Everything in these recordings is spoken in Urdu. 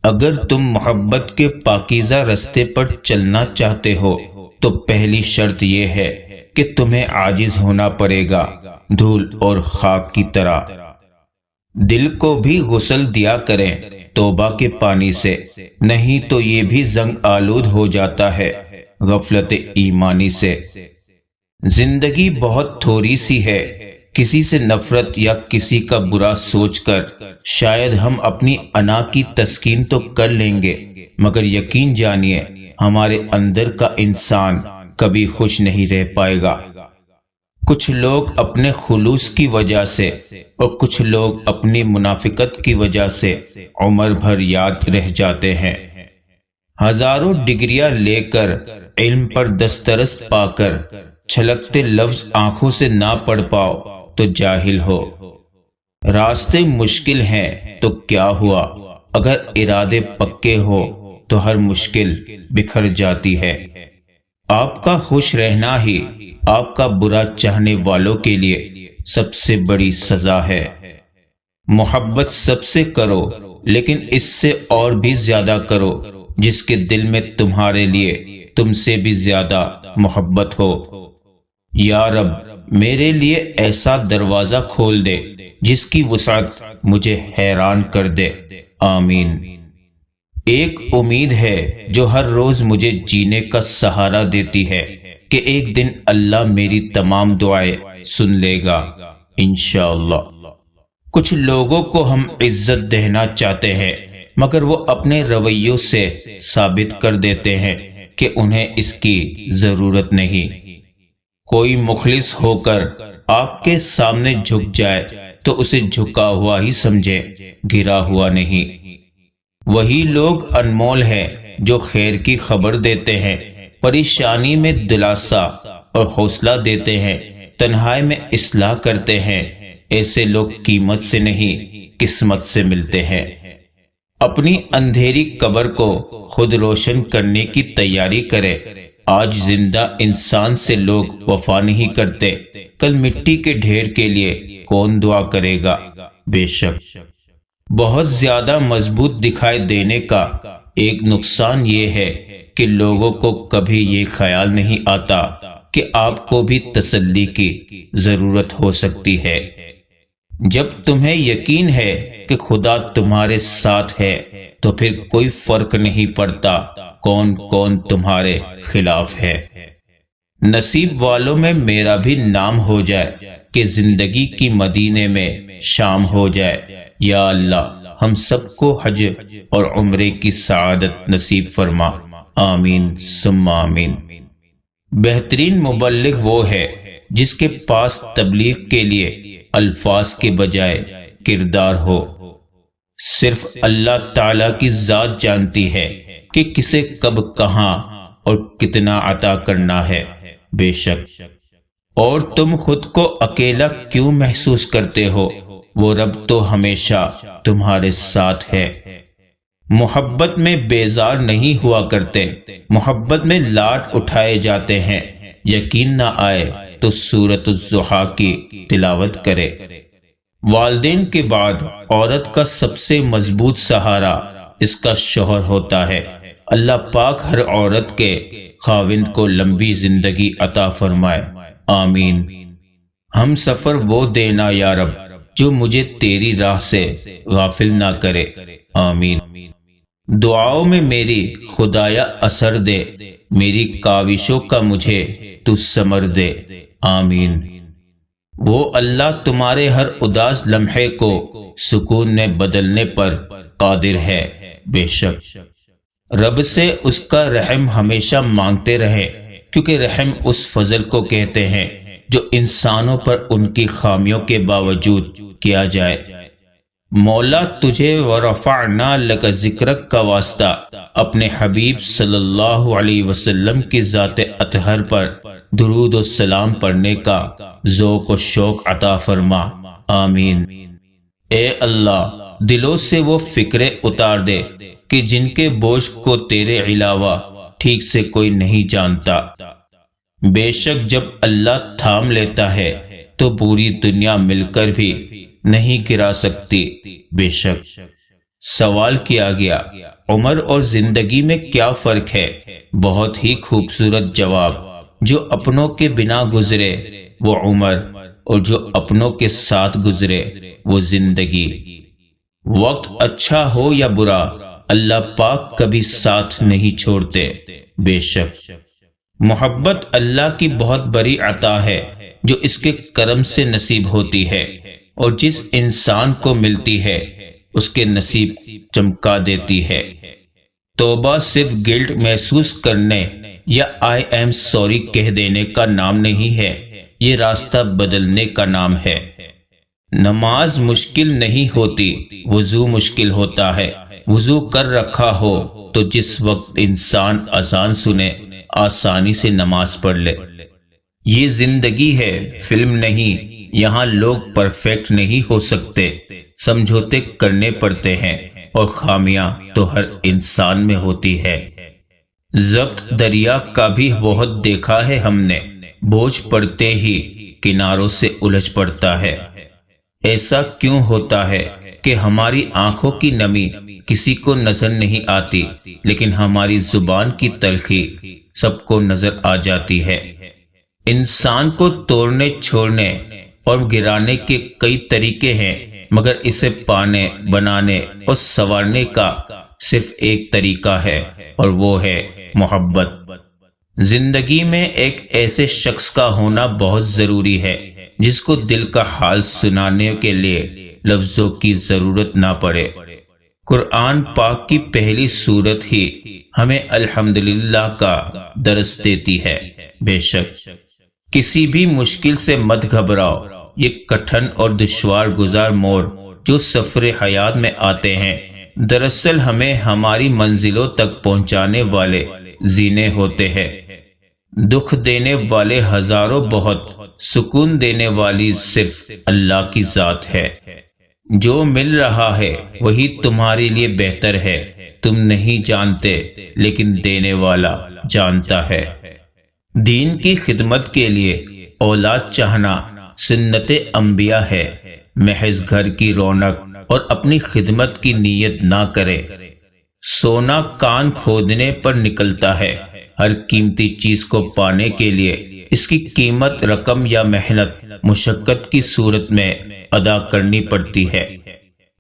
اگر تم محبت کے پاکیزہ رستے پر چلنا چاہتے ہو تو پہلی شرط یہ ہے کہ تمہیں عاجز ہونا پڑے گا، دھول اور خاک کی طرح۔ دل کو بھی غسل دیا کریں توبہ کے پانی سے، نہیں تو یہ بھی زنگ آلود ہو جاتا ہے غفلت ایمانی سے۔ زندگی بہت تھوڑی سی ہے، کسی سے نفرت یا کسی کا برا سوچ کر شاید ہم اپنی انا کی تسکین تو کر لیں گے، مگر یقین جانیے ہمارے اندر کا انسان کبھی خوش نہیں رہ پائے گا۔ کچھ لوگ اپنے خلوص کی وجہ سے اور کچھ لوگ اپنی منافقت کی وجہ سے عمر بھر یاد رہ جاتے ہیں۔ ہزاروں ڈگریاں لے کر علم پر دسترس پا کر چھلکتے لفظ آنکھوں سے نہ پڑھ پاؤ تو جاہل ہو۔ راستے مشکل ہیں تو کیا ہوا، اگر ارادے پکے ہو تو ہر مشکل بکھر جاتی ہے۔ آپ کا خوش رہنا ہی آپ کا برا چاہنے والوں کے لیے سب سے بڑی سزا ہے۔ محبت سب سے کرو، لیکن اس سے اور بھی زیادہ کرو جس کے دل میں تمہارے لیے تم سے بھی زیادہ محبت ہو۔ یا رب میرے لیے ایسا دروازہ کھول دے جس کی وسعت مجھے حیران کر دے، آمین۔ ایک امید ہے جو ہر روز مجھے جینے کا سہارا دیتی ہے کہ ایک دن اللہ میری تمام دعائیں سن لے گا، انشاءاللہ۔ کچھ لوگوں کو ہم عزت دینا چاہتے ہیں مگر وہ اپنے رویوں سے ثابت کر دیتے ہیں کہ انہیں اس کی ضرورت نہیں۔ کوئی مخلص ہو کر آپ کے سامنے جھک جائے تو اسے جھکا ہوا ہی سمجھے، گرا ہوا نہیں۔ وہی لوگ انمول ہیں جو خیر کی خبر دیتے ہیں، پریشانی میں دلاسا اور حوصلہ دیتے ہیں، تنہائی میں اصلاح کرتے ہیں۔ ایسے لوگ قیمت سے نہیں قسمت سے ملتے ہیں۔ اپنی اندھیری قبر کو خود روشن کرنے کی تیاری کرے۔ آج زندہ انسان سے لوگ وفا نہیں کرتے، کل مٹی کے ڈھیر کے لیے کون دعا کرے گا؟ بے شک بہت زیادہ مضبوط دکھائی دینے کا ایک نقصان یہ ہے کہ لوگوں کو کبھی یہ خیال نہیں آتا کہ آپ کو بھی تسلی کی ضرورت ہو سکتی ہے۔ جب تمہیں یقین ہے کہ خدا تمہارے ساتھ ہے تو پھر کوئی فرق نہیں پڑتا کون کون تمہارے خلاف ہے۔ نصیب والوں میں میرا بھی نام ہو جائے کہ زندگی کی مدینے میں شام ہو جائے۔ یا اللہ ہم سب کو حج اور عمرے کی سعادت نصیب فرما، آمین ثم آمین۔ بہترین مبلغ وہ ہے جس کے پاس تبلیغ کے لیے الفاظ کے بجائے کردار ہو۔ صرف اللہ تعالیٰ کی ذات جانتی ہے کہ کسے کب کہاں اور کتنا عطا کرنا ہے، بے شک۔ اور تم خود کو اکیلا کیوں محسوس کرتے ہو؟ وہ رب تو ہمیشہ تمہارے ساتھ ہے۔ محبت میں بیزار نہیں ہوا کرتے، محبت میں لاڈ اٹھائے جاتے ہیں۔ یقین نہ آئے تو سورۃ الضحیٰ کی تلاوت کرے۔ والدین کے بعد عورت کا سب سے مضبوط سہارا اس کا شوہر ہوتا ہے۔ اللہ پاک ہر عورت کے خاوند کو لمبی زندگی عطا فرمائے، آمین۔ ہم سفر وہ دینا یا رب جو مجھے تیری راہ سے غافل نہ کرے، آمین۔ دعاؤں میں میری خدایا اثر دے، میری کاوشوں کا مجھے تو ثمر دے، آمین۔ وہ اللہ تمہارے ہر اداس لمحے کو سکون میں بدلنے پر قادر ہے، بے شک۔ رب سے اس کا رحم ہمیشہ مانگتے رہے، کیونکہ رحم اس فضل کو کہتے ہیں جو انسانوں پر ان کی خامیوں کے باوجود کیا جائے۔ مولا تجھے ورفعنا لک ذکرک کا واسطہ اپنے حبیب صلی اللہ علیہ وسلم کی ذات اطہر پر درود و سلام پڑھنے کا ذوق و شوق عطا فرما، آمین۔ اے اللہ دلوں سے وہ فکریں اتار دے کہ جن کے بوجھ کو تیرے علاوہ ٹھیک سے کوئی نہیں جانتا۔ بے شک جب اللہ تھام لیتا ہے تو پوری دنیا مل کر بھی نہیں گرا سکتی، بے شک۔ سوال کیا گیا، عمر اور زندگی میں کیا فرق ہے؟ بہت ہی خوبصورت جواب۔ جو اپنوں کے بنا گزرے وہ عمر، اور جو اپنوں کے ساتھ گزرے وہ زندگی۔ وقت اچھا ہو یا برا، اللہ پاک کبھی ساتھ نہیں چھوڑتے۔ بے شک محبت اللہ کی بہت بڑی عطا ہے جو اس کے کرم سے نصیب ہوتی ہے، اور جس انسان کو ملتی ہے اس کے نصیب چمکا دیتی ہے۔ توبہ صرف گلٹ محسوس کرنے یا آئی ایم سوری کہہ دینے کا نام نہیں ہے، یہ راستہ بدلنے کا نام ہے۔ نماز مشکل نہیں ہوتی، وضو مشکل ہوتا ہے۔ وضو کر رکھا ہو تو جس وقت انسان اذان سنے آسانی سے نماز پڑھ لے۔ یہ زندگی ہے، فلم نہیں۔ یہاں لوگ پرفیکٹ نہیں ہو سکتے، سمجھوتے کرنے پڑتے ہیں، اور خامیاں تو ہر انسان میں ہوتی ہے۔ ضبط دریا کا بھی بہت دیکھا ہے ہم نے، بوجھ پڑتے ہی کناروں سے الجھ پڑتا ہے۔ ایسا کیوں ہوتا ہے کہ ہماری آنکھوں کی نمی کسی کو نظر نہیں آتی، لیکن ہماری زبان کی تلخی سب کو نظر آ جاتی ہے؟ انسان کو توڑنے، چھوڑنے اور گرانے کے کئی طریقے ہیں، مگر اسے پانے، بنانے اور سنوارنے کا صرف ایک طریقہ ہے، اور وہ ہے محبت۔ زندگی میں ایک ایسے شخص کا ہونا بہت ضروری ہے جس کو دل کا حال سنانے کے لیے لفظوں کی ضرورت نہ پڑے۔ قرآن پاک کی پہلی سورت ہی ہمیں الحمدللہ کا درس دیتی ہے۔ بے شک کسی بھی مشکل سے مت گھبراؤ، یہ کٹھن اور دشوار گزار موڑ جو سفر حیات میں آتے ہیں دراصل ہمیں ہماری منزلوں تک پہنچانے والے زینے ہوتے ہیں۔ دکھ دینے والے ہزاروں بہت، سکون دینے والی صرف اللہ کی ذات ہے۔ جو مل رہا ہے وہی تمہارے لیے بہتر ہے، تم نہیں جانتے لیکن دینے والا جانتا ہے۔ دین کی خدمت کے لیے اولاد چاہنا سنت انبیاء ہے۔ محض گھر کی رونق اور اپنی خدمت کی نیت نہ کرے۔ سونا کان کھودنے پر نکلتا ہے، ہر قیمتی چیز کو پانے کے لیے اس کی قیمت رقم یا محنت مشقت کی صورت میں ادا کرنی پڑتی ہے۔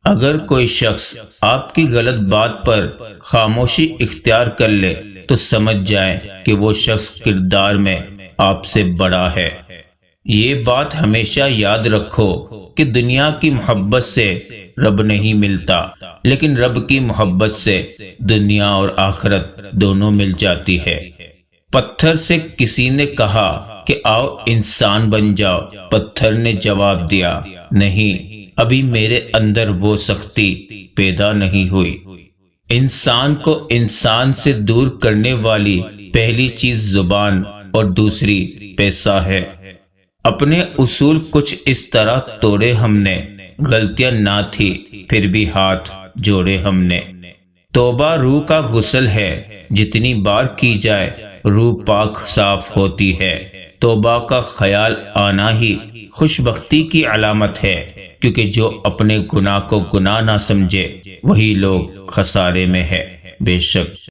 اگر کوئی شخص آپ کی غلط بات پر خاموشی اختیار کر لے تو سمجھ جائیں کہ وہ شخص کردار میں آپ سے بڑا ہے۔ یہ بات ہمیشہ یاد رکھو کہ دنیا کی محبت سے رب نہیں ملتا، لیکن رب کی محبت سے دنیا اور آخرت دونوں مل جاتی ہے۔ پتھر سے کسی نے کہا کہ آؤ انسان بن جاؤ، پتھر نے جواب دیا، نہیں، ابھی میرے اندر وہ سختی پیدا نہیں ہوئی۔ انسان کو انسان سے دور کرنے والی پہلی چیز زبان اور دوسری پیسہ ہے۔ اپنے اصول کچھ اس طرح توڑے ہم نے، غلطیاں نہ تھی پھر بھی ہاتھ جوڑے ہم نے۔ توبہ روح کا غسل ہے، جتنی بار کی جائے روح پاک صاف ہوتی ہے۔ توبہ کا خیال آنا ہی خوش بختی کی علامت ہے، کیونکہ جو اپنے گناہ کو گناہ نہ سمجھے وہی لوگ خسارے میں ہے۔ بے شک